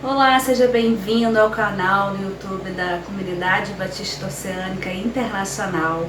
Olá, seja bem-vindo ao canal no YouTube da Comunidade Batista Oceânica Internacional.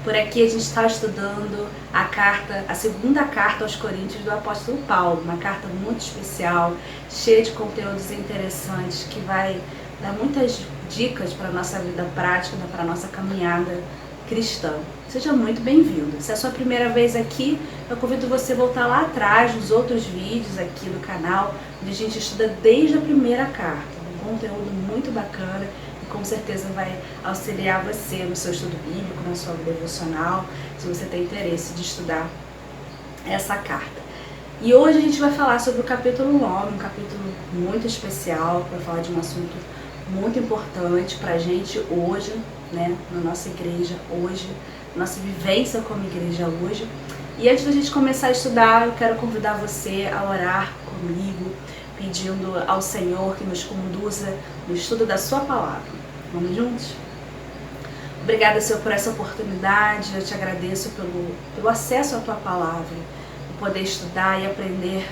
Por aqui a gente está estudando a segunda carta aos Coríntios do apóstolo Paulo, uma carta muito especial, cheia de conteúdos interessantes, que vai dar muitas dicas para a nossa vida prática, para a nossa caminhada cristã. Seja muito bem-vindo. Se é a sua primeira vez aqui, eu convido você a voltar lá atrás nos outros vídeos aqui do canal, onde a gente estuda desde a primeira carta. Um conteúdo muito bacana e com certeza vai auxiliar você no seu estudo bíblico, na sua devocional, se você tem interesse de estudar essa carta. E hoje a gente vai falar sobre o capítulo 9, um capítulo muito especial, para falar de um assunto muito importante para a gente hoje, né, na nossa igreja hoje, nossa vivência como igreja hoje. E antes da gente começar a estudar, eu quero convidar você a orar comigo, pedindo ao Senhor que nos conduza no estudo da sua palavra. Vamos juntos? Obrigada, Senhor, por essa oportunidade. Eu te agradeço pelo acesso à tua palavra, por poder estudar e aprender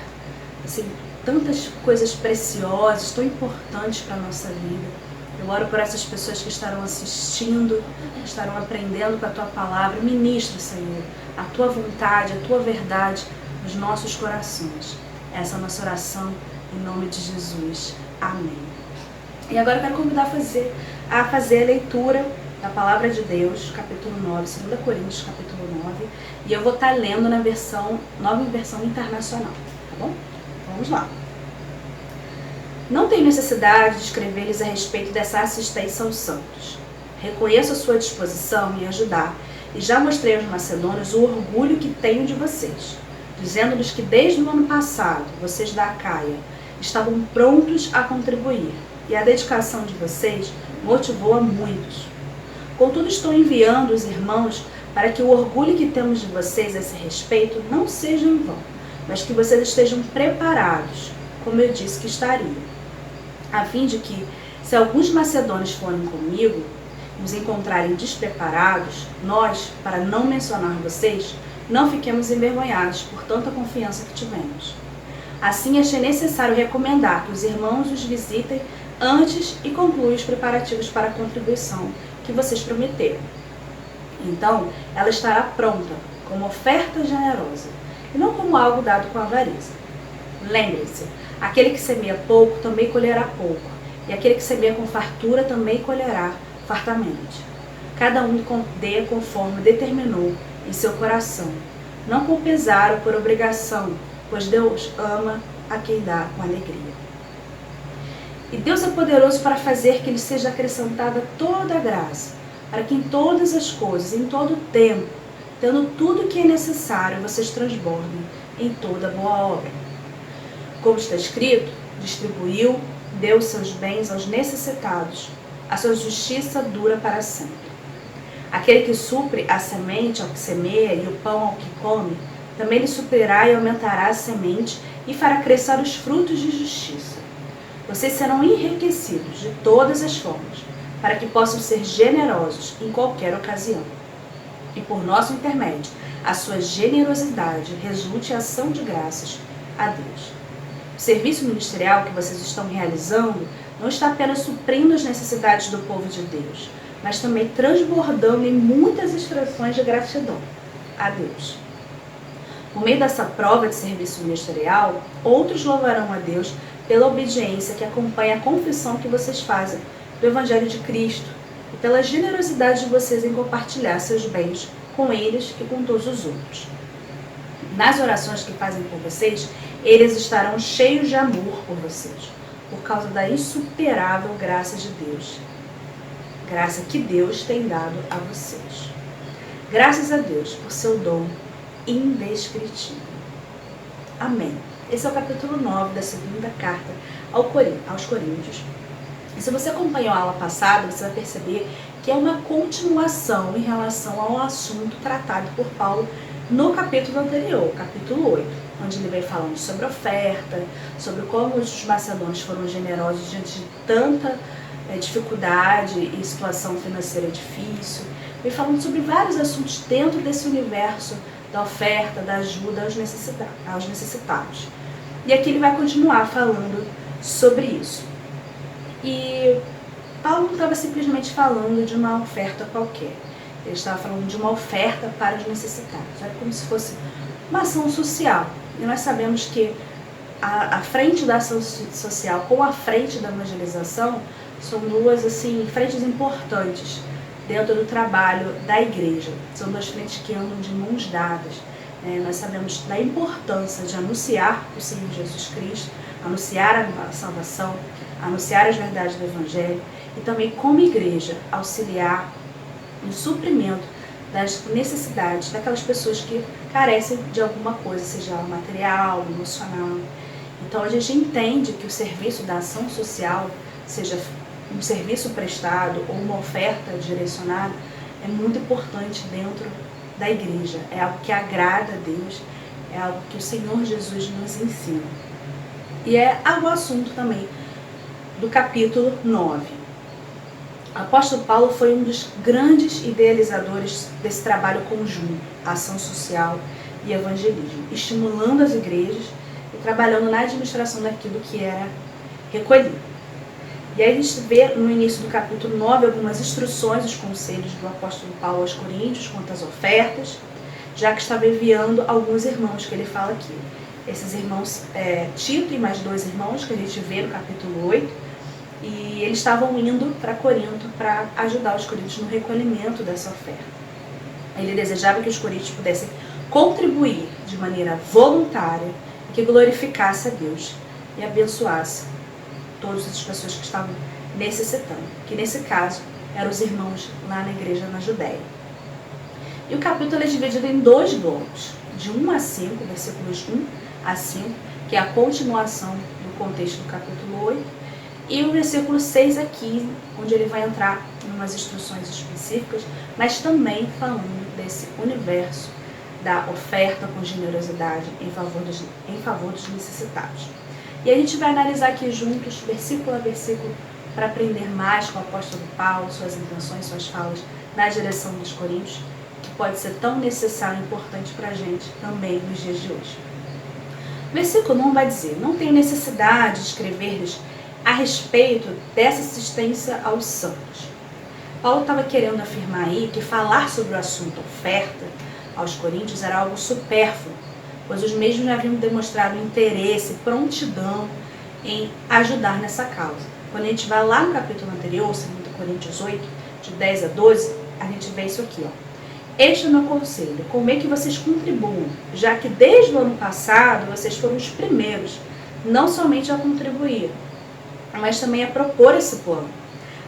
assim, tantas coisas preciosas, tão importantes para a nossa vida. Eu oro por essas pessoas que estarão assistindo, que estarão aprendendo com a tua palavra. Ministra, Senhor, a tua vontade, a tua verdade nos nossos corações. Essa é a nossa oração em nome de Jesus. Amém. E agora eu quero convidar a fazer a leitura da palavra de Deus, capítulo 9, 2 Coríntios, capítulo 9. E eu vou estar lendo na nova versão internacional, tá bom? Vamos lá. Não tenho necessidade de escrever-lhes a respeito dessa assistência aos santos. Reconheço a sua disposição em ajudar e já mostrei aos macedônios o orgulho que tenho de vocês, dizendo-lhes que desde o ano passado, vocês da Acaia estavam prontos a contribuir e a dedicação de vocês motivou a muitos. Contudo, estou enviando os irmãos para que o orgulho que temos de vocês a esse respeito não seja em vão, mas que vocês estejam preparados, como eu disse que estariam, a fim de que, se alguns macedônios forem comigo, nos encontrarem despreparados, nós, para não mencionar vocês, não fiquemos envergonhados por tanta confiança que tivemos. Assim, achei necessário recomendar que os irmãos os visitem antes e concluam os preparativos para a contribuição que vocês prometeram. Então, ela estará pronta, como oferta generosa, e não como algo dado com avareza. Lembrem-se, aquele que semeia pouco também colherá pouco, e aquele que semeia com fartura também colherá fartamente. Cada um dê conforme determinou em seu coração, não por pesar ou por obrigação, pois Deus ama a quem dá com alegria. E Deus é poderoso para fazer que lhe seja acrescentada toda a graça, para que em todas as coisas, em todo o tempo, tendo tudo o que é necessário, vocês transbordem em toda boa obra. Como está escrito, distribuiu, deu seus bens aos necessitados, a sua justiça dura para sempre. Aquele que supre a semente ao que semeia e o pão ao que come, também lhe suprirá e aumentará a semente e fará crescer os frutos de justiça. Vocês serão enriquecidos de todas as formas, para que possam ser generosos em qualquer ocasião. E por nosso intermédio, a sua generosidade resulte em ação de graças a Deus. O serviço ministerial que vocês estão realizando não está apenas suprindo as necessidades do povo de Deus, mas também transbordando em muitas expressões de gratidão a Deus. Por meio dessa prova de serviço ministerial, outros louvarão a Deus pela obediência que acompanha a confissão que vocês fazem do Evangelho de Cristo e pela generosidade de vocês em compartilhar seus bens com eles e com todos os outros. Nas orações que fazem por vocês, eles estarão cheios de amor por vocês, por causa da insuperável graça de Deus. Graça que Deus tem dado a vocês. Graças a Deus por seu dom indescritível. Amém. Esse é o capítulo 9 da segunda carta aos Coríntios. E se você acompanhou a aula passada, você vai perceber que é uma continuação em relação ao assunto tratado por Paulo no capítulo anterior, capítulo 8, onde ele vem falando sobre oferta, sobre como os macedônios foram generosos diante de tanta dificuldade e situação financeira difícil. Vem falando sobre vários assuntos dentro desse universo da oferta, da ajuda aos necessitados. E aqui ele vai continuar falando sobre isso. E Paulo não estava simplesmente falando de uma oferta qualquer. Ele estava falando de uma oferta para os necessitados. Era como se fosse uma ação social. E nós sabemos que a frente da ação social com a frente da evangelização são duas assim, frentes importantes dentro do trabalho da igreja. São duas frentes que andam de mãos dadas. Nós sabemos da importância de anunciar o Senhor Jesus Cristo, anunciar a salvação, anunciar as verdades do Evangelho e também, como igreja, auxiliar no suprimento das necessidades daquelas pessoas que carecem de alguma coisa, seja material, emocional. Então a gente entende que o serviço da ação social, seja um serviço prestado ou uma oferta direcionada, é muito importante dentro da igreja. É algo que agrada a Deus, é algo que o Senhor Jesus nos ensina. E é o assunto também do capítulo 9. O apóstolo Paulo foi um dos grandes idealizadores desse trabalho conjunto, ação social e evangelismo, estimulando as igrejas e trabalhando na administração daquilo que era recolhido. E aí a gente vê no início do capítulo 9 algumas instruções, os conselhos do apóstolo Paulo aos Coríntios quanto às ofertas, já que estava enviando alguns irmãos que ele fala aqui. Esses irmãos, Tito e mais 2 irmãos, que a gente vê no capítulo 8, e eles estavam indo para Corinto para ajudar os coríntios no recolhimento dessa oferta. Ele desejava que os coríntios pudessem contribuir de maneira voluntária, que glorificasse a Deus e abençoasse todas as pessoas que estavam necessitando, que nesse caso eram os irmãos lá na igreja na Judéia. E o capítulo é dividido em 2 blocos, de 1 a 5, versículos 1 a 5, que é a continuação do contexto do capítulo 8, e o versículo 6 a 15, onde ele vai entrar em umas instruções específicas, mas também falando desse universo da oferta com generosidade em favor dos necessitados. E a gente vai analisar aqui juntos, versículo a versículo, para aprender mais com o apóstolo Paulo, suas intenções, suas falas na direção dos coríntios, que pode ser tão necessário e importante para a gente também nos dias de hoje. O versículo 1 vai dizer: não tenho necessidade de escrever-lhes a respeito dessa assistência aos santos. Paulo estava querendo afirmar aí que falar sobre o assunto oferta aos coríntios era algo supérfluo, pois os mesmos haviam demonstrado interesse, prontidão em ajudar nessa causa. Quando a gente vai lá no capítulo anterior, 2 Coríntios 8, de 10 a 12, a gente vê isso aqui, ó. Este é o meu conselho, como é que vocês contribuam, já que desde o ano passado vocês foram os primeiros, não somente a contribuir, mas também a propor esse plano.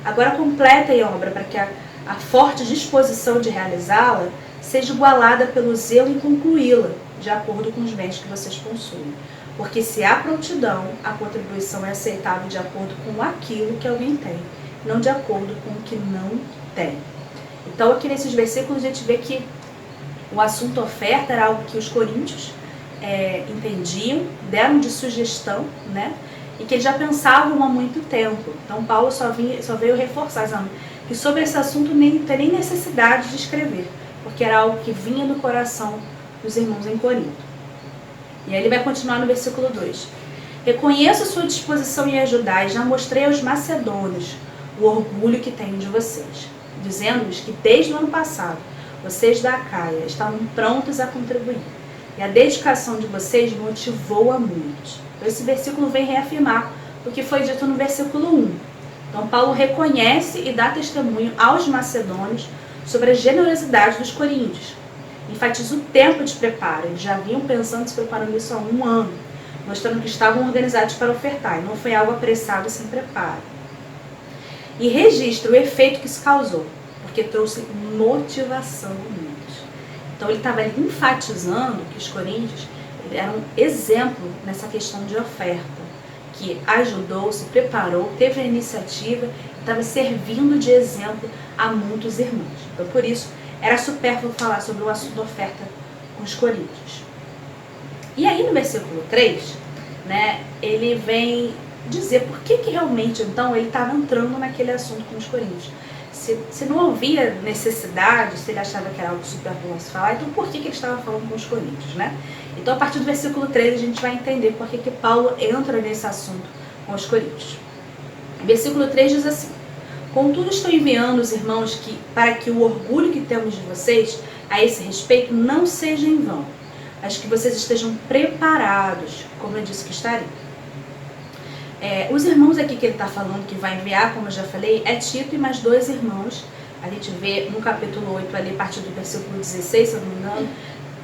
Agora completem a obra para que a forte disposição de realizá-la seja igualada pelo zelo em concluí-la, de acordo com os bens que vocês possuem. Porque se há prontidão, a contribuição é aceitável de acordo com aquilo que alguém tem, não de acordo com o que não tem. Então aqui nesses versículos a gente vê que o assunto oferta era algo que os coríntios entendiam, deram de sugestão, né? E que eles já pensavam há muito tempo. Então Paulo só veio reforçar que sobre esse assunto nem tem nem necessidade de escrever, porque era algo que vinha do coração dos irmãos em Corinto. E aí ele vai continuar no versículo 2. Reconheço a sua disposição em ajudar e já mostrei aos macedônios o orgulho que tenho de vocês, dizendo-lhes que desde o ano passado vocês da Acaia estavam prontos a contribuir. E a dedicação de vocês motivou a muitos. Então esse versículo vem reafirmar o que foi dito no versículo 1. Então Paulo reconhece e dá testemunho aos macedônios sobre a generosidade dos coríntios. Enfatiza o tempo de preparo. Eles já vinham pensando e se preparando isso há 1 ano, mostrando que estavam organizados para ofertar, e não foi algo apressado sem preparo. E registra o efeito que isso causou, porque trouxe motivação a muitos. Então ele estava enfatizando que os coríntios eram um exemplo nessa questão de oferta, que ajudou, se preparou, teve a iniciativa e estava servindo de exemplo a muitos irmãos. Então por isso era supérfluo falar sobre o assunto oferta com os coríntios. E aí no versículo 3, né, ele vem dizer por que realmente então ele estava entrando naquele assunto com os coríntios. Se não havia necessidade, se ele achava que era algo supérfluo se falar, então por que ele estava falando com os coríntios, né? Então a partir do versículo 3 a gente vai entender por que Paulo entra nesse assunto com os coríntios. Versículo 3 diz assim: contudo estou enviando os irmãos para que o orgulho que temos de vocês a esse respeito não seja em vão, mas que vocês estejam preparados, como eu disse que estariam. Os irmãos aqui que ele está falando que vai enviar, como eu já falei, é Tito e mais 2 irmãos. A gente vê no capítulo 8, ali, a partir do versículo 16, se eu não me engano,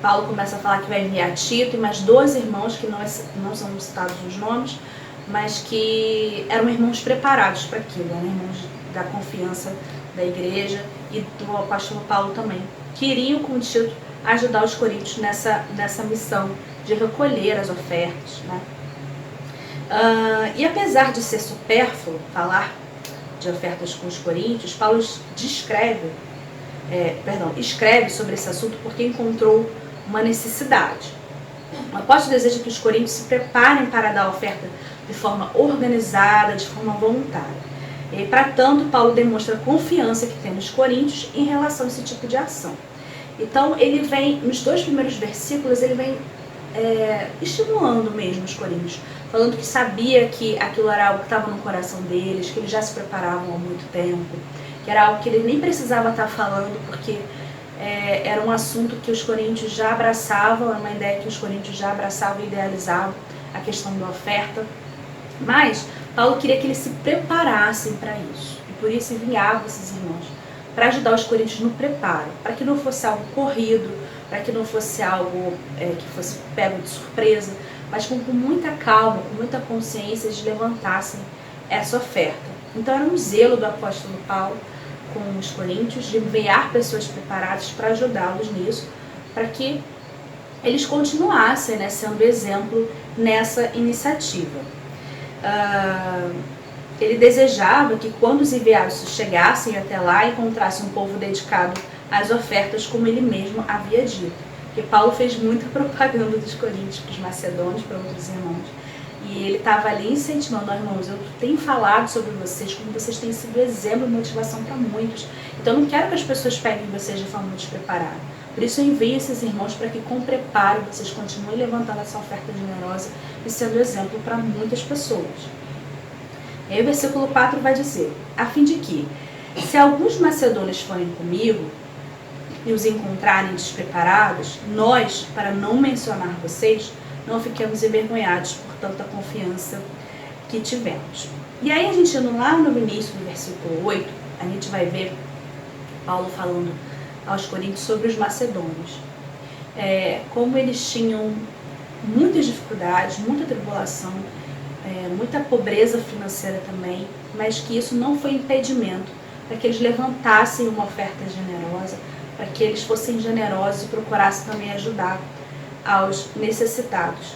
Paulo começa a falar que vai enviar Tito e mais 2 irmãos, que não são citados os nomes, mas que eram irmãos preparados para aquilo, eram irmãos da confiança da igreja e do apóstolo Paulo também, que iriam com Tito ajudar os coríntios nessa missão de recolher as ofertas, né? E apesar de ser supérfluo falar de ofertas com os coríntios, Paulo escreve sobre esse assunto porque encontrou uma necessidade. O apóstolo deseja que os coríntios se preparem para dar a oferta de forma organizada, de forma voluntária. E, para tanto, Paulo demonstra a confiança que tem nos coríntios em relação a esse tipo de ação. Então, ele vem, nos 2 primeiros versículos, ele vem estimulando mesmo os coríntios, falando que sabia que aquilo era algo que estava no coração deles, que eles já se preparavam há muito tempo, que era algo que ele nem precisava estar falando, porque era um assunto que os coríntios já abraçavam, é uma ideia que os coríntios já abraçavam e idealizavam, a questão da oferta. Mas Paulo queria que eles se preparassem para isso, e por isso enviava esses irmãos para ajudar os coríntios no preparo, para que não fosse algo corrido, para que não fosse algo que fosse pego de surpresa, mas com muita calma, com muita consciência, eles levantassem essa oferta. Então era um zelo do apóstolo Paulo com os coríntios de enviar pessoas preparadas para ajudá-los nisso, para que eles continuassem, né, sendo exemplo nessa iniciativa. Ele desejava que quando os enviados chegassem até lá, encontrassem um povo dedicado às ofertas, como ele mesmo havia dito. Porque Paulo fez muita propaganda dos coríntios para os macedônios, para outros irmãos. E ele estava ali incentivando: irmãos, eu tenho falado sobre vocês, como vocês têm sido exemplo e motivação para muitos. Então eu não quero que as pessoas peguem vocês de forma despreparada. Por isso eu envio esses irmãos para que com preparo vocês continuem levantando essa oferta generosa e sendo exemplo para muitas pessoas. E aí o versículo 4 vai dizer: a fim de que, se alguns macedônios forem comigo e os encontrarem despreparados, nós, para não mencionar vocês, não fiquemos envergonhados por tanta confiança que tivemos. E aí a gente indo lá no início do versículo 8, a gente vai ver Paulo falando aos coríntios sobre os macedônios. Como eles tinham muitas dificuldades, muita tribulação, muita pobreza financeira também, mas que isso não foi impedimento para que eles levantassem uma oferta generosa, para que eles fossem generosos e procurassem também ajudar aos necessitados.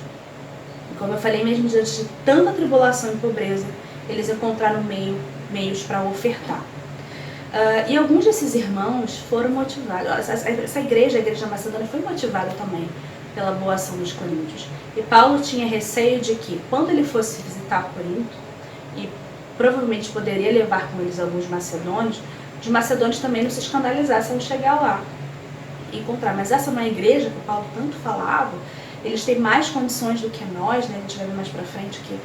E como eu falei, mesmo diante de tanta tribulação e pobreza, eles encontraram meios para ofertar. E alguns desses irmãos foram motivados. Essa igreja, a igreja macedônia, foi motivada também pela boa ação dos coríntios. E Paulo tinha receio de que, quando ele fosse visitar Corinto, e provavelmente poderia levar com eles alguns macedônios, os macedônios também não se escandalizassem ao chegar lá e encontrar. Mas essa é uma igreja que o Paulo tanto falava, eles têm mais condições do que nós, né? A gente vai ver mais pra frente que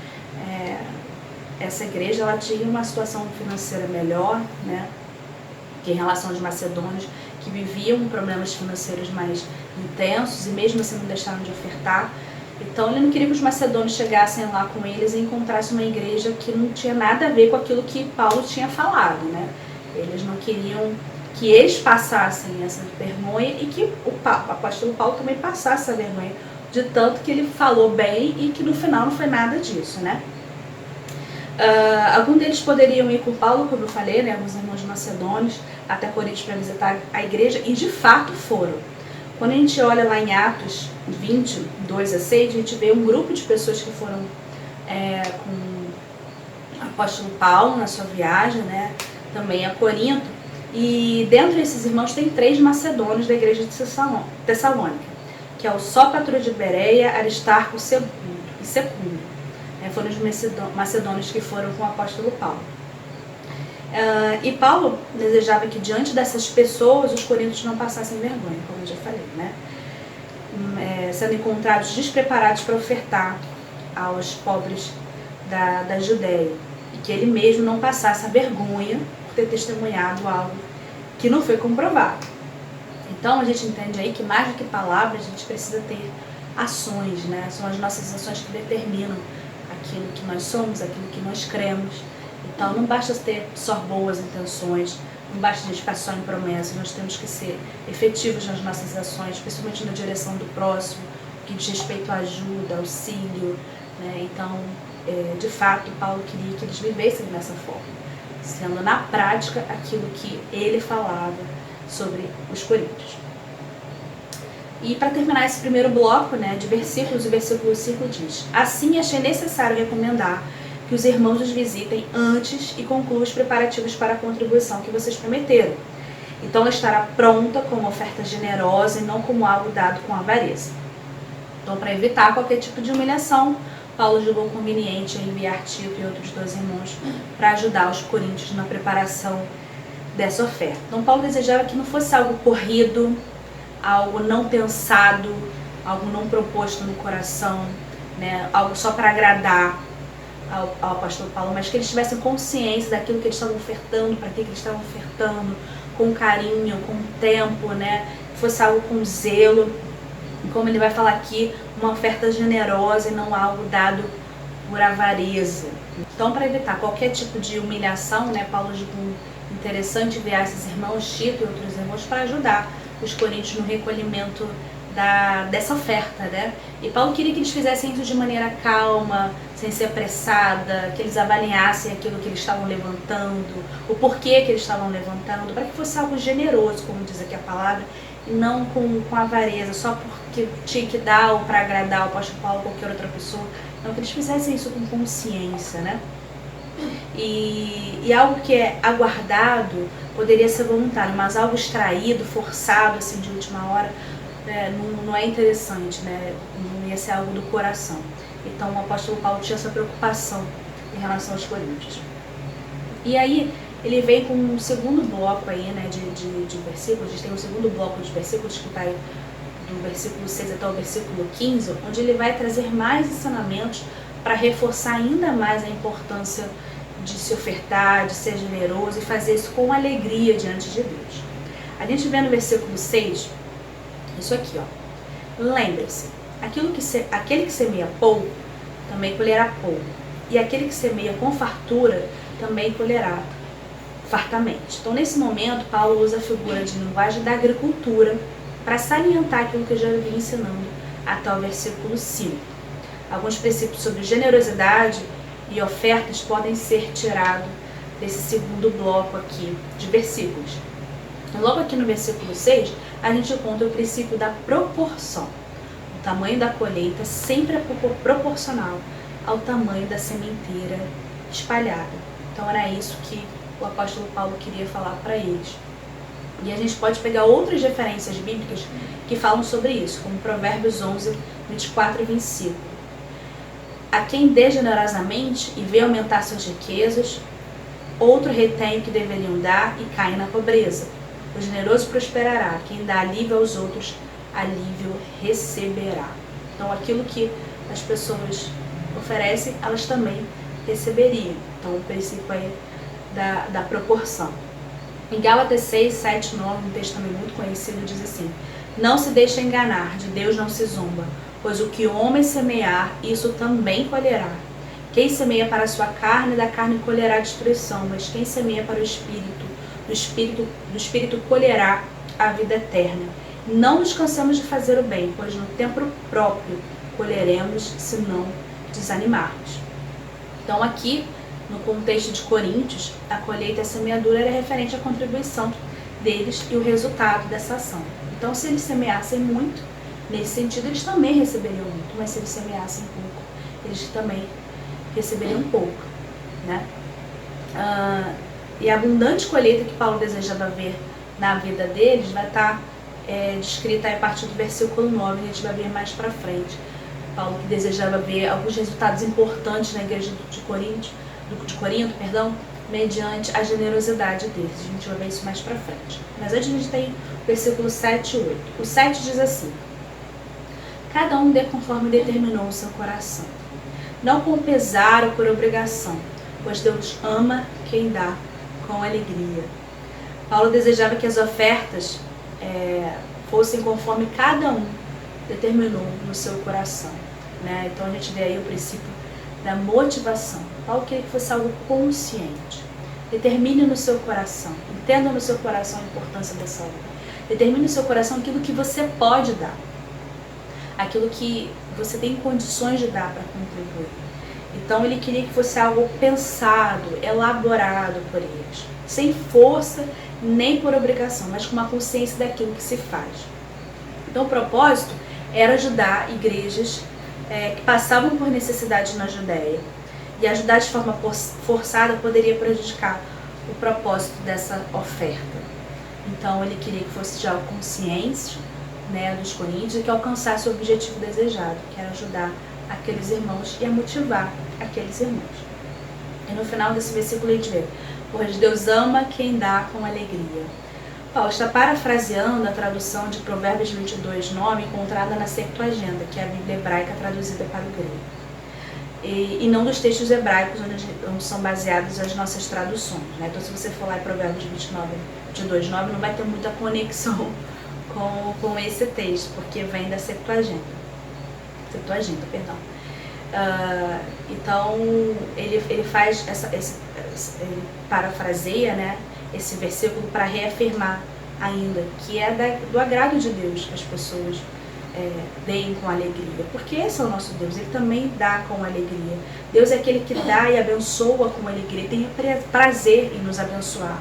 essa igreja ela tinha uma situação financeira melhor, né, que em relação aos macedônios, que viviam problemas financeiros mais intensos e mesmo assim não deixaram de ofertar. Então ele não queria que os macedônios chegassem lá com eles e encontrassem uma igreja que não tinha nada a ver com aquilo que Paulo tinha falado, né? Eles não queriam que eles passassem essa vergonha e que o apóstolo Paulo também passasse essa vergonha, de tanto que ele falou bem e que no final não foi nada disso, né? Alguns deles poderiam ir com Paulo, como eu falei, né, alguns irmãos macedônios, até Corinto para visitar a igreja, e de fato foram. Quando a gente olha lá em Atos 20, 2 a 6, a gente vê um grupo de pessoas que foram com o apóstolo Paulo na sua viagem, né, também a Corinto, e dentro desses irmãos tem 3 macedônios da igreja de Tessalônica, que é o Sópatro de Bereia, Aristarco e Secundo. Foram os macedônios que foram com o apóstolo Paulo. E Paulo desejava que diante dessas pessoas os coríntios não passassem vergonha, como eu já falei, né? Sendo encontrados despreparados para ofertar aos pobres da Judéia. que ele mesmo não passasse a vergonha por ter testemunhado algo que não foi comprovado. Então a gente entende aí que mais do que palavras, a gente precisa ter ações, né? São as nossas ações que determinam aquilo que nós somos, aquilo que nós cremos. Então não basta ter só boas intenções, não basta a gente ficar só em promessas, nós temos que ser efetivos nas nossas ações, principalmente na direção do próximo, que diz respeito à ajuda, auxílio, né? Então, de fato, Paulo queria que eles vivessem dessa forma, sendo na prática aquilo que ele falava sobre os coríntios. E para terminar esse primeiro bloco, né, de versículos, o versículo 5 diz: assim achei necessário recomendar que os irmãos os visitem antes e concluam os preparativos para a contribuição que vocês prometeram. Então ela estará pronta com uma oferta generosa e não como algo dado com avareza. Então, para evitar qualquer tipo de humilhação, Paulo julgou conveniente enviar Tito e outros 2 irmãos para ajudar os coríntios na preparação dessa oferta. Então Paulo desejava que não fosse algo corrido, algo não pensado, algo não proposto no coração, né? Algo só para agradar ao apóstolo Paulo, mas que eles tivessem consciência daquilo que eles estavam ofertando, para que eles estavam ofertando, com carinho, com tempo, né? Que fosse algo com zelo, e como ele vai falar aqui, uma oferta generosa e não algo dado por avareza. Então, para evitar qualquer tipo de humilhação, né, Paulo julgou interessante enviar esses irmãos, Tito e outros irmãos, para ajudar os coríntios no recolhimento dessa oferta, né? E Paulo queria que eles fizessem isso de maneira calma, sem ser apressada, que eles avaliassem aquilo que eles estavam levantando, o porquê que eles estavam levantando, para que fosse algo generoso, como diz aqui a palavra, e não com avareza, só porque tinha que dar ou para agradar o apóstolo Paulo ou qualquer outra pessoa. Não, que eles fizessem isso com consciência, né? E algo que é aguardado poderia ser voluntário, mas algo extraído, forçado, assim, de última hora, não é interessante, né? Não ia ser algo do coração. Então o apóstolo Paulo tinha essa preocupação em relação aos coríntios. E aí ele vem com um segundo bloco aí, né, de versículos. A gente tem um segundo bloco de versículos que vai do versículo 6 até o versículo 15, onde ele vai trazer mais ensinamentos para reforçar ainda mais a importância de se ofertar, de ser generoso e fazer isso com alegria diante de Deus. A gente vê no versículo 6, isso aqui, ó. Lembre-se, aquele que semeia pouco, também colherá pouco. E aquele que semeia com fartura, também colherá fartamente. Então, nesse momento, Paulo usa a figura de linguagem da agricultura para salientar aquilo que eu já vinha ensinando até o versículo 5. Alguns princípios sobre generosidade e ofertas podem ser tirados desse segundo bloco aqui de versículos. Logo aqui no versículo 6, a gente encontra o princípio da proporção. O tamanho da colheita sempre é proporcional ao tamanho da sementeira espalhada. Então era isso que o apóstolo Paulo queria falar para eles. E a gente pode pegar outras referências bíblicas que falam sobre isso, como Provérbios 11, 24 e 25. A quem dê generosamente e vê aumentar suas riquezas, outro retém o que deveriam dar e cai na pobreza. O generoso prosperará, quem dá alívio aos outros, alívio receberá. Então aquilo que as pessoas oferecem, elas também receberiam. Então o princípio aí da proporção. Em Gálatas 6, 7, 9, um texto também muito conhecido, diz assim: não se deixe enganar, de Deus não se zomba, pois o que o homem semear, isso também colherá. Quem semeia para a sua carne, da carne colherá destruição, mas quem semeia para o Espírito, do Espírito colherá a vida eterna. Não nos cansemos de fazer o bem, pois no tempo próprio colheremos, se não desanimarmos. Então aqui, no contexto de Coríntios, a colheita e a semeadura era referente à contribuição deles e o resultado dessa ação. Então, se eles semeassem muito, nesse sentido, eles também receberiam muito, mas se eles semeassem pouco, eles também receberiam pouco, né? E a abundante colheita que Paulo desejava ver na vida deles vai estar descrita a partir do versículo 9, a gente vai ver mais para frente. Paulo que desejava ver alguns resultados importantes na igreja de Corinto, mediante a generosidade deles. A gente vai ver isso mais pra frente. Mas antes a gente tem o versículo 7 e 8. O 7 diz assim: cada um dê conforme determinou o seu coração, não com pesar ou por obrigação, pois Deus ama quem dá com alegria. Paulo desejava que as ofertas fossem conforme cada um determinou no seu coração, né? Então a gente vê aí o princípio da motivação. Paulo queria que fosse algo consciente. Determine no seu coração, entenda no seu coração a importância dessa obra. Determine no seu coração aquilo que você pode dar, aquilo que você tem condições de dar para contribuir. Então ele queria que fosse algo pensado, elaborado por eles, sem força nem por obrigação, mas com uma consciência daquilo que se faz. Então o propósito era ajudar igrejas que passavam por necessidade na Judéia. E ajudar de forma forçada poderia prejudicar o propósito dessa oferta. Então ele queria que fosse já consciente, né, dos coríntios, e que alcançasse o objetivo desejado, que era ajudar aqueles irmãos e a motivar aqueles irmãos. E no final desse versículo a gente vê: pois Deus ama quem dá com alegria. Paulo está parafraseando a tradução de Provérbios 22:9, encontrada na Septuaginta, que é a Bíblia hebraica traduzida para o grego. E não dos textos hebraicos onde são baseadas as nossas traduções, né? Então se você for lá em Provérbios 22:9, não vai ter muita conexão com esse texto, porque vem da Septuaginta, perdão. Então ele faz ele parafraseia, né, esse versículo para reafirmar ainda que é do agrado de Deus que as pessoas deem com alegria, porque esse é o nosso Deus, ele também dá com alegria. Deus é aquele que dá e abençoa com alegria, tem prazer em nos abençoar.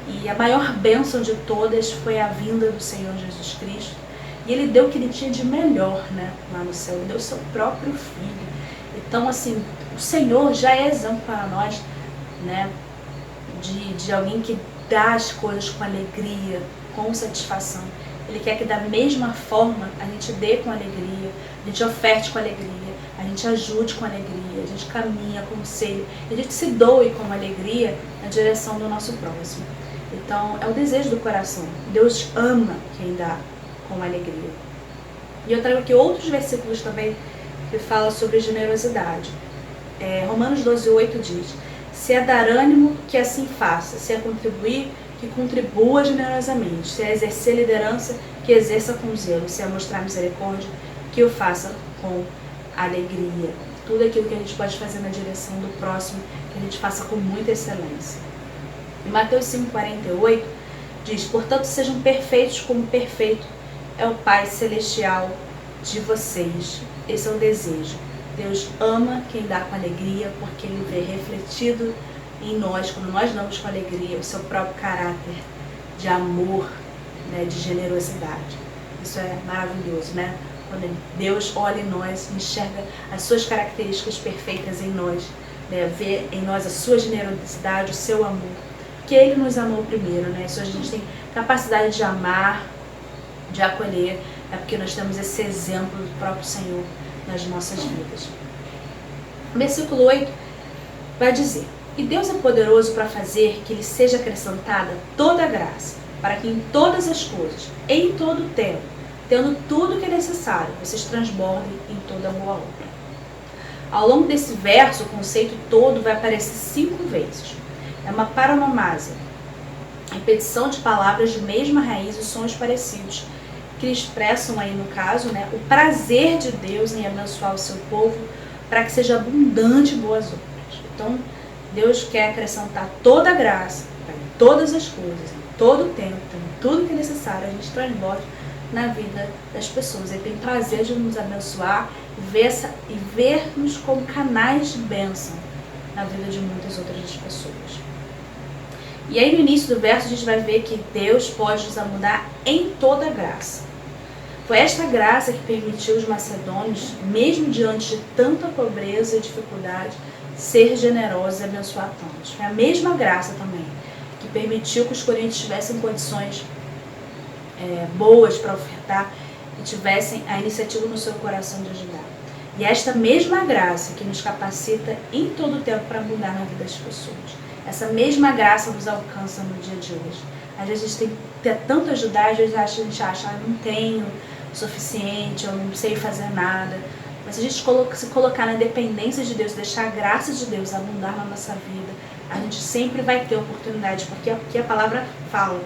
E a maior bênção de todas foi a vinda do Senhor Jesus Cristo. E ele deu o que ele tinha de melhor, né, lá no céu. Ele deu o seu próprio Filho. Então, assim, o Senhor já é exemplo para nós, né, de alguém que dá as coisas com alegria, com satisfação. Ele quer que da mesma forma a gente dê com alegria, a gente oferte com alegria, a gente ajude com alegria, a gente caminhe, aconselhe, a gente se doe com alegria na direção do nosso próximo. Então, é o desejo do coração. Deus ama quem dá com alegria. E eu trago aqui outros versículos também que falam sobre generosidade. Romanos 12:8 diz: se é dar ânimo, que assim faça. Se é contribuir, que contribua generosamente. Se é exercer liderança, que exerça com zelo. Se é mostrar misericórdia, que o faça com alegria. Tudo aquilo que a gente pode fazer na direção do próximo, que a gente faça com muita excelência. Em Mateus 5:48 diz: portanto sejam perfeitos como perfeito é o Pai Celestial de vocês. Esse é o desejo. Deus ama quem dá com alegria, porque Ele vê refletido em nós, quando nós damos com alegria, o seu próprio caráter de amor, né, de generosidade. Isso é maravilhoso, né? Quando Deus olha em nós, enxerga as suas características perfeitas em nós, né? Vê em nós a sua generosidade, o seu amor, que Ele nos amou primeiro, né? Isso a gente tem capacidade de amar, de acolher, é porque nós temos esse exemplo do próprio Senhor nas nossas vidas. Versículo 8 vai dizer: e Deus é poderoso para fazer que lhe seja acrescentada toda a graça, para que em todas as coisas, em todo o tempo, tendo tudo o que é necessário, vocês transbordem em toda a boa obra. Ao longo desse verso, o conceito todo vai aparecer 5 vezes. É uma paronomásia, repetição de palavras de mesma raiz e sons parecidos, que expressam aí, no caso, né, o prazer de Deus em abençoar o seu povo para que seja abundante em boas obras. Então, Deus quer acrescentar toda a graça para em todas as coisas, em todo o tempo, em tudo que é necessário, a gente transborde na vida das pessoas. Ele tem prazer de nos abençoar e ver-nos como canais de bênção na vida de muitas outras pessoas. E aí no início do verso a gente vai ver que Deus pode nos abundar em toda a graça. Foi esta graça que permitiu os macedônios, mesmo diante de tanta pobreza e dificuldade, ser generosos e abençoar tantos. Foi a mesma graça também que permitiu que os coríntios tivessem condições boas para ofertar e tivessem a iniciativa no seu coração de ajudar. E esta mesma graça que nos capacita em todo o tempo para abundar na vida das pessoas. Essa mesma graça nos alcança no dia de hoje. Às vezes a gente tem que ter tanto ajudar, às vezes a gente acha, não tenho o suficiente, eu não sei fazer nada. Mas se a gente se colocar na dependência de Deus, deixar a graça de Deus abundar na nossa vida, a gente sempre vai ter oportunidade, porque aqui a palavra fala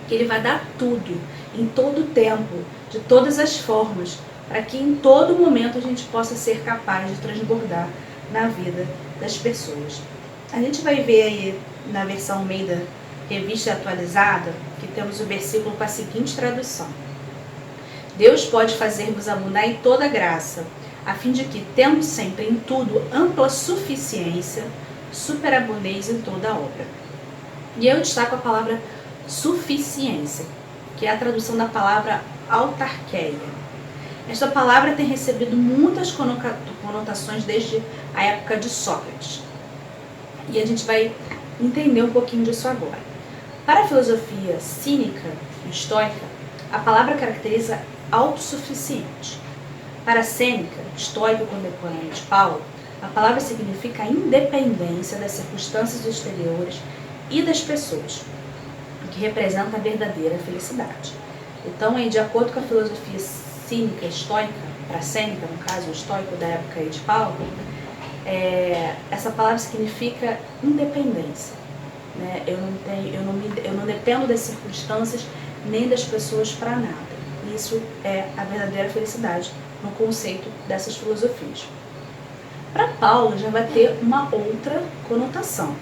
que Ele vai dar tudo, em todo o tempo, de todas as formas, para que em todo momento a gente possa ser capaz de transbordar na vida das pessoas. A gente vai ver aí na versão Almeida Revista e Atualizada, que temos o versículo com a seguinte tradução: Deus pode fazer-vos abundar em toda graça, a fim de que, tendo sempre em tudo ampla suficiência, superabundeis em toda obra. E eu destaco a palavra suficiência, que é a tradução da palavra autarqueia. Esta palavra tem recebido muitas conotações desde a época de Sócrates. E a gente vai entender um pouquinho disso agora. Para a filosofia cínica e estoica, a palavra caracteriza autossuficiente. Para Sêneca, estoico contemporâneo de Paulo, a palavra significa a independência das circunstâncias exteriores e das pessoas, o que representa a verdadeira felicidade. Então, de acordo com a filosofia cínica estoica, para Sêneca, no caso, o estoico da época de Paulo, essa palavra significa independência. Né? Eu não dependo das circunstâncias nem das pessoas para nada. Isso é a verdadeira felicidade no conceito dessas filosofias. Para Paulo já vai ter uma outra conotação.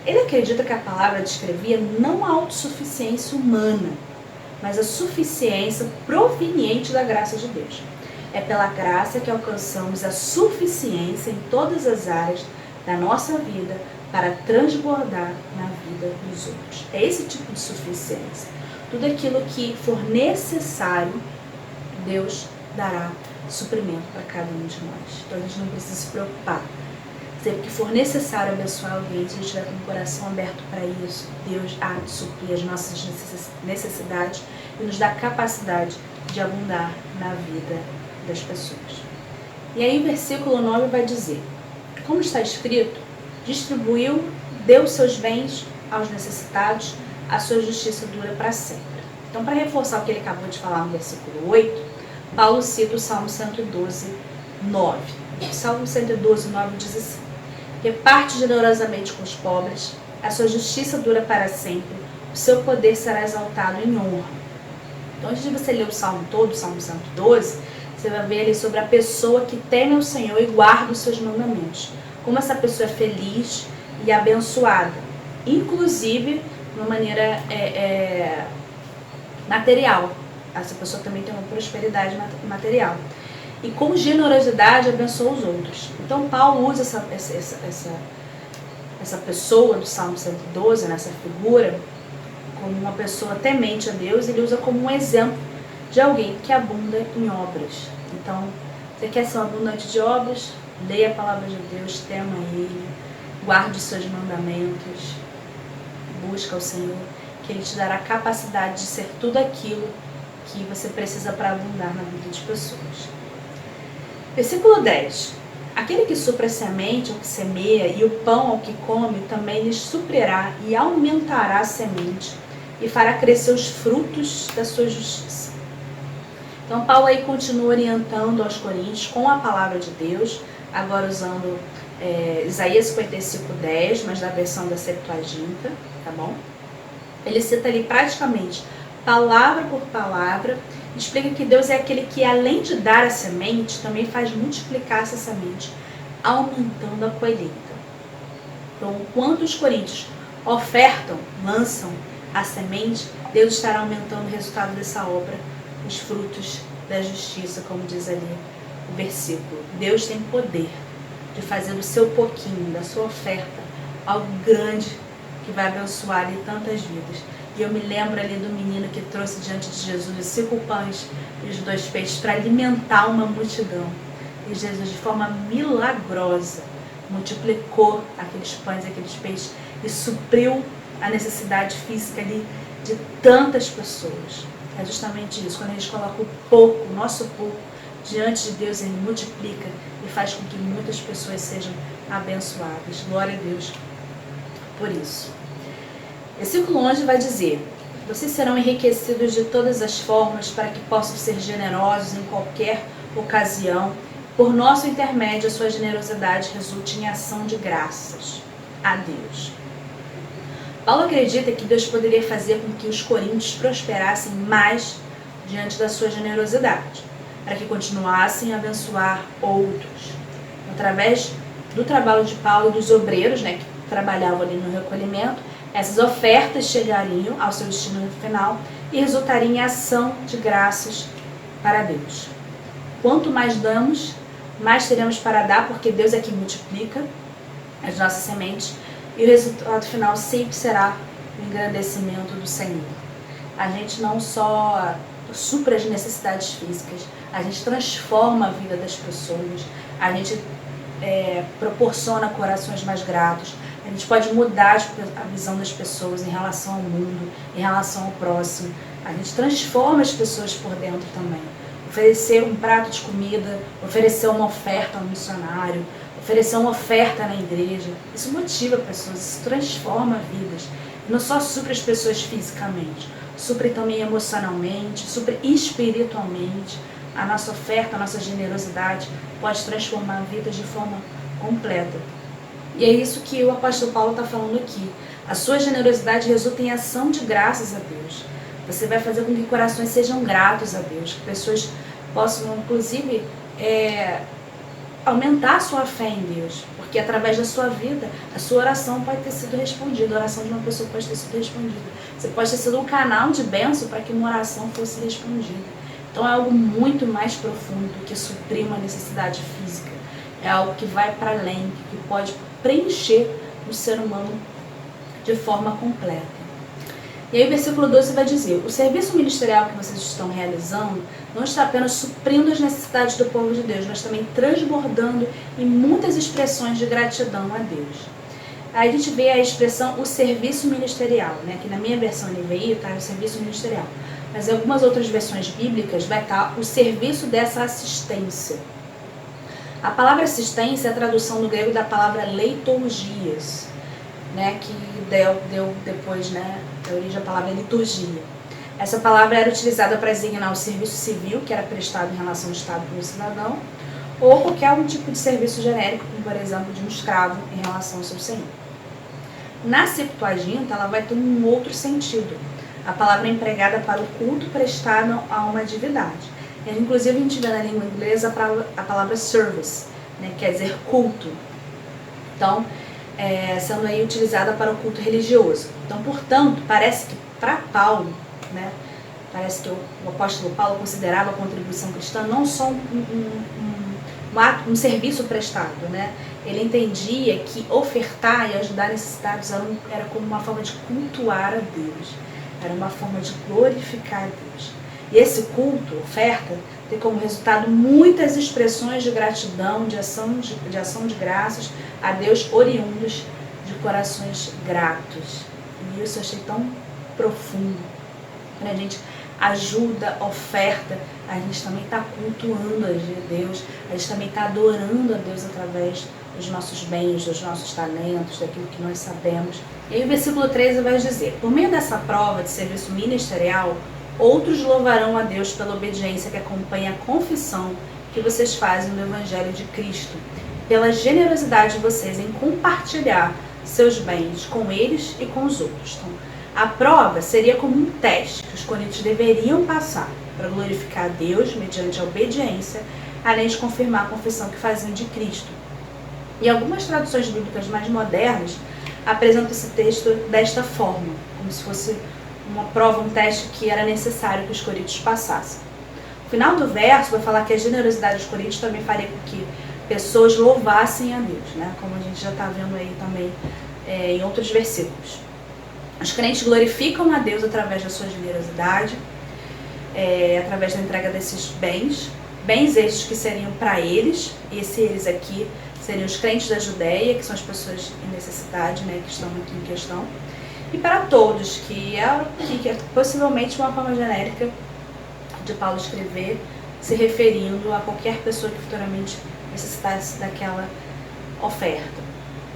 Ele acredita que a palavra descrevia não a autossuficiência humana, mas a suficiência proveniente da graça de Deus. É pela graça que alcançamos a suficiência em todas as áreas da nossa vida para transbordar na vida dos outros. É esse tipo de suficiência. Tudo aquilo que for necessário, Deus dará suprimento para cada um de nós. Então a gente não precisa se preocupar. Sempre que for necessário abençoar alguém, se a gente estiver com o coração aberto para isso, Deus há de suprir as nossas necessidades e nos dá capacidade de abundar na vida das pessoas. E aí o versículo 9 vai dizer: como está escrito, distribuiu, deu seus bens aos necessitados, a sua justiça dura para sempre. Então, para reforçar o que ele acabou de falar no versículo 8, Paulo cita o Salmo 112, 9. O Salmo 112, 9 diz assim: reparte generosamente com os pobres, a sua justiça dura para sempre, o seu poder será exaltado em honra. Então, antes de você ler o Salmo todo, o Salmo 112, você vai ver ali sobre a pessoa que teme ao Senhor e guarda os seus mandamentos. Como essa pessoa é feliz e abençoada, inclusive de uma maneira material. Essa pessoa também tem uma prosperidade material. E com generosidade abençoa os outros. Então Paulo usa essa pessoa do Salmo 112, nessa figura, como uma pessoa temente a Deus. Ele usa como um exemplo de alguém que abunda em obras. Então, você quer ser um abundante de obras? Leia a palavra de Deus, tema Ele, guarde os seus mandamentos, busca o Senhor, que Ele te dará capacidade de ser tudo aquilo que você precisa para abundar na vida de pessoas. Versículo 10. Aquele que supra a semente ao que semeia e o pão ao que come, também lhes suprirá e aumentará a semente e fará crescer os frutos da sua justiça. Então Paulo aí continua orientando aos coríntios com a palavra de Deus, agora usando Isaías 55, 10, mas da versão da Septuaginta, tá bom? Ele cita ali praticamente palavra por palavra, explica que Deus é aquele que, além de dar a semente, também faz multiplicar essa semente, aumentando a colheita. Então, quando os coríntios ofertam, lançam a semente, Deus estará aumentando o resultado dessa obra, os frutos da justiça, como diz ali o versículo. Deus tem poder de fazer do seu pouquinho, da sua oferta, algo grande que vai abençoar ali tantas vidas. E eu me lembro ali do menino que trouxe diante de Jesus os 5 pães e os 2 peixes para alimentar uma multidão. E Jesus, de forma milagrosa, multiplicou aqueles pães e aqueles peixes e supriu a necessidade física ali de tantas pessoas. É justamente isso, quando a gente coloca o pouco, o nosso pouco, diante de Deus, Ele multiplica e faz com que muitas pessoas sejam abençoadas. Glória a Deus por isso. Versículo 11 vai dizer: vocês serão enriquecidos de todas as formas para que possam ser generosos em qualquer ocasião, por nosso intermédio a sua generosidade resulte em ação de graças a Deus. Paulo acredita que Deus poderia fazer com que os coríntios prosperassem mais diante da sua generosidade, para que continuassem a abençoar outros. Através do trabalho de Paulo e dos obreiros, que trabalhavam ali no recolhimento, essas ofertas chegariam ao seu destino final e resultariam em ação de graças para Deus. Quanto mais damos, mais teremos para dar, porque Deus é quem multiplica as nossas sementes e o resultado final sempre será o engrandecimento do Senhor. A gente não só supra as necessidades físicas, a gente transforma a vida das pessoas, a gente proporciona corações mais gratos, a gente pode mudar a visão das pessoas em relação ao mundo, em relação ao próximo, a gente transforma as pessoas por dentro também. Oferecer um prato de comida, oferecer uma oferta ao missionário, oferecer uma oferta na igreja, isso motiva pessoas, isso transforma vidas. E não só supre as pessoas fisicamente, supre também emocionalmente, supre espiritualmente. A nossa oferta, a nossa generosidade pode transformar vidas de forma completa. E é isso que o apóstolo Paulo está falando aqui. A sua generosidade resulta em ação de graças a Deus. Você vai fazer com que corações sejam gratos a Deus, que pessoas possam, inclusive, aumentar a sua fé em Deus, porque através da sua vida, a sua oração pode ter sido respondida, a oração de uma pessoa pode ter sido respondida. Você pode ter sido um canal de bênção para que uma oração fosse respondida. Então é algo muito mais profundo do que suprir uma necessidade física. É algo que vai para além, que pode preencher o ser humano de forma completa. E aí o versículo 12 vai dizer: o serviço ministerial que vocês estão realizando não está apenas suprindo as necessidades do povo de Deus, mas também transbordando em muitas expressões de gratidão a Deus. Aí a gente vê a expressão o serviço ministerial, que na minha versão NVI está o serviço ministerial, mas em algumas outras versões bíblicas vai estar o serviço dessa assistência. A palavra assistência é a tradução do grego da palavra leiturgias, que deu depois a origem à palavra liturgia. Essa palavra era utilizada para designar o serviço civil, que era prestado em relação ao Estado com o cidadão, ou qualquer um tipo de serviço genérico, como por exemplo de um escravo em relação ao seu senhor. Na Septuaginta, ela vai ter um outro sentido. A palavra é empregada para o culto prestado a uma divindade. Inclusive a gente vê na língua inglesa a palavra service, quer dizer culto. Então, sendo aí utilizada para o culto religioso. Então, portanto, parece que para Paulo, parece que o apóstolo Paulo considerava a contribuição cristã não só um serviço prestado, Ele entendia que ofertar e ajudar necessitados era como uma forma de cultuar a Deus, era uma forma de glorificar a Deus. E esse culto, oferta, tem como resultado muitas expressões de gratidão, de ação de graças a Deus, oriundos de corações gratos. E isso eu achei tão profundo. Quando a gente ajuda, oferta, a gente também está cultuando a Deus, a gente também está adorando a Deus através dos nossos bens, dos nossos talentos, daquilo que nós sabemos. E aí o versículo 13 vai dizer: por meio dessa prova de serviço ministerial, outros louvarão a Deus pela obediência que acompanha a confissão que vocês fazem no Evangelho de Cristo, pela generosidade de vocês em compartilhar seus bens com eles e com os outros. Então, a prova seria como um teste que os coríntios deveriam passar para glorificar a Deus mediante a obediência, além de confirmar a confissão que faziam de Cristo. E algumas traduções bíblicas mais modernas apresentam esse texto desta forma, como se fosse uma prova, um teste que era necessário que os coríntios passassem. No final do verso vai falar que a generosidade dos coríntios também faria com que pessoas louvassem a Deus, como a gente já está vendo aí também em outros versículos. Os crentes glorificam a Deus através da sua generosidade, através da entrega desses bens estes que seriam para eles, e eles aqui seriam os crentes da Judéia, que são as pessoas em necessidade, que estão aqui em questão, e para todos, que é possivelmente uma forma genérica de Paulo escrever, se referindo a qualquer pessoa que futuramente necessitasse daquela oferta.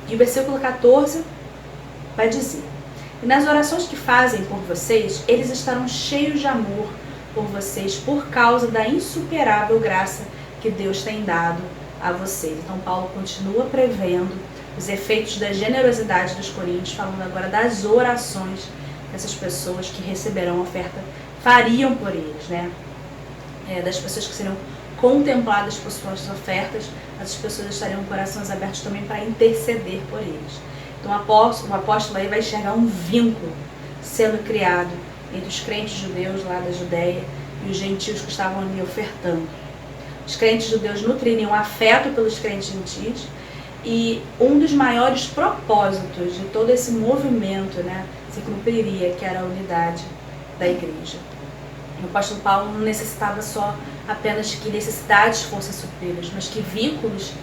E o versículo 14 vai dizer: e nas orações que fazem por vocês, eles estarão cheios de amor por vocês por causa da insuperável graça que Deus tem dado a vocês. Então Paulo continua prevendo os efeitos da generosidade dos coríntios, falando agora das orações que essas pessoas que receberão a oferta fariam por eles, né? Das pessoas que seriam contempladas por suas ofertas, essas pessoas estariam com corações abertos também para interceder por eles. Então o apóstolo aí vai enxergar um vínculo sendo criado entre os crentes judeus lá da Judéia e os gentios que estavam ali ofertando. Os crentes judeus nutririam afeto pelos crentes gentios, e um dos maiores propósitos de todo esse movimento, né, se cumpriria, que era a unidade da igreja. O apóstolo Paulo não necessitava só apenas que necessidades fossem supridas, mas que vínculos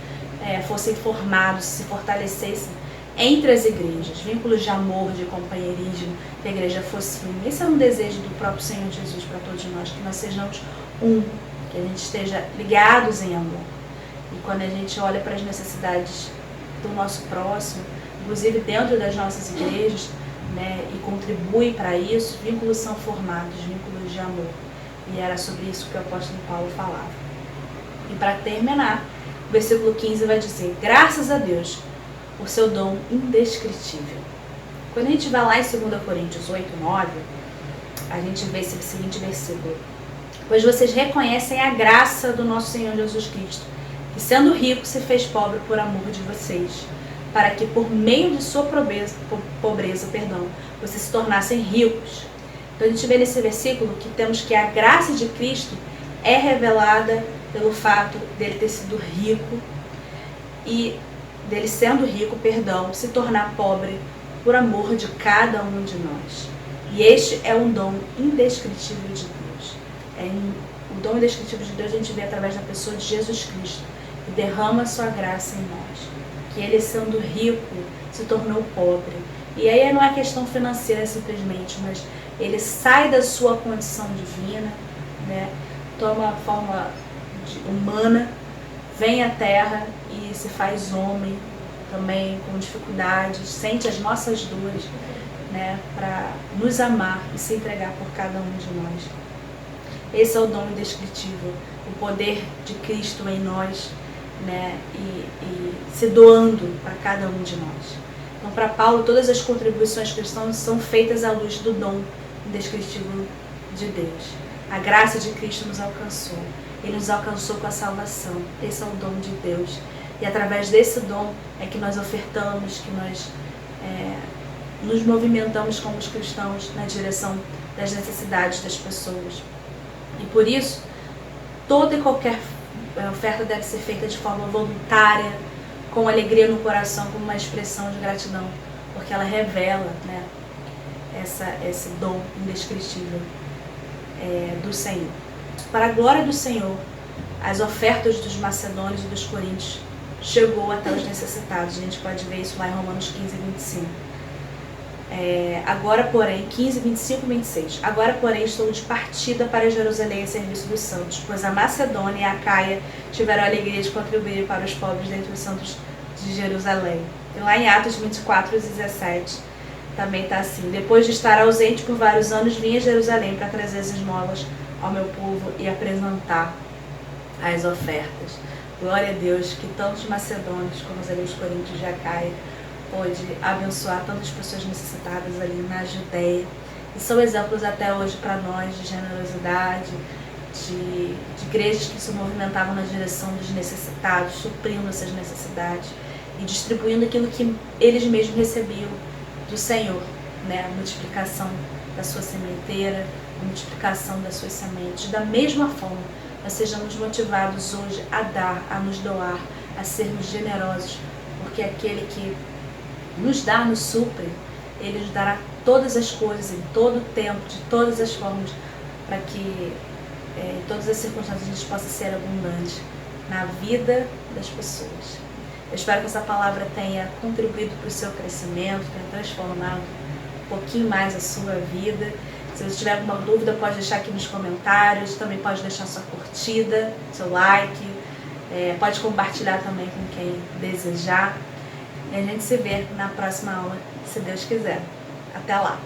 fossem formados, se fortalecessem entre as igrejas, vínculos de amor, de companheirismo, que a igreja fosse uma. Esse é um desejo do próprio Senhor Jesus para todos nós, que nós sejamos um, que a gente esteja ligados em amor. E quando a gente olha para as necessidades do nosso próximo, inclusive dentro das nossas igrejas, né, e contribui para isso, vínculos são formados, vínculos de amor. E era sobre isso que o apóstolo Paulo falava. E para terminar, o versículo 15 vai dizer: graças a Deus por seu dom indescritível. Quando a gente vai lá em 2 Coríntios 8, 9, a gente vê esse seguinte versículo: pois vocês reconhecem a graça do nosso Senhor Jesus Cristo, que sendo rico se fez pobre por amor de vocês, para que por meio de sua pobreza, vocês se tornassem ricos. Então a gente vê nesse versículo que temos que a graça de Cristo é revelada pelo fato dele ter sido rico e dele sendo rico, se tornar pobre por amor de cada um de nós. E este é um dom indescritível de Deus. O dom indescritível de Deus a gente vê através da pessoa de Jesus Cristo, que derrama a sua graça em nós. Que ele, sendo rico, se tornou pobre. E aí não é questão financeira simplesmente, mas ele sai da sua condição divina, né? Toma a forma humana, vem à terra e se faz homem também, com dificuldades, sente as nossas dores, né? Para nos amar e se entregar por cada um de nós. Esse é o dom indescritível, o poder de Cristo em nós, né? E se doando para cada um de nós. Então, para Paulo, todas as contribuições cristãs são feitas à luz do dom indescritível de Deus. A graça de Cristo nos alcançou. Ele nos alcançou com a salvação. Esse é o dom de Deus. E através desse dom é que nós ofertamos, que nós nos movimentamos como os cristãos na direção das necessidades das pessoas. E por isso, toda e qualquer oferta deve ser feita de forma voluntária, com alegria no coração, como uma expressão de gratidão, porque ela revela, né, esse dom indescritível do Senhor. Para a glória do Senhor, as ofertas dos macedônios e dos coríntios chegou até os necessitados. A gente pode ver isso lá em Romanos 15, 25. Agora, porém, 15, 25 e 26. Agora, porém, estou de partida para Jerusalém a serviço dos santos, pois a Macedônia e a Acaia tiveram a alegria de contribuir para os pobres dentre os santos de Jerusalém. E lá em Atos 24, 17, também está assim: depois de estar ausente por vários anos, vim a Jerusalém para trazer as esmolas ao meu povo e apresentar as ofertas. Glória a Deus que tantos macedônios como os coríntios de Acaia pôde abençoar tantas pessoas necessitadas ali na Judéia. E são exemplos até hoje para nós de generosidade, de igrejas que se movimentavam na direção dos necessitados, suprindo essas necessidades e distribuindo aquilo que eles mesmos recebiam do Senhor, né? A multiplicação da sua sementeira, a multiplicação das suas sementes. Da mesma forma, nós sejamos motivados hoje a dar, a nos doar, a sermos generosos, porque aquele que nos dá, nos supre, ele nos dará todas as coisas, em todo o tempo, de todas as formas, para que em todas as circunstâncias a gente possa ser abundante na vida das pessoas. Eu espero que essa palavra tenha contribuído para o seu crescimento, tenha transformado um pouquinho mais a sua vida. Se você tiver alguma dúvida, pode deixar aqui nos comentários, também pode deixar sua curtida, seu like, pode compartilhar também com quem desejar. E a gente se vê na próxima aula, se Deus quiser. Até lá!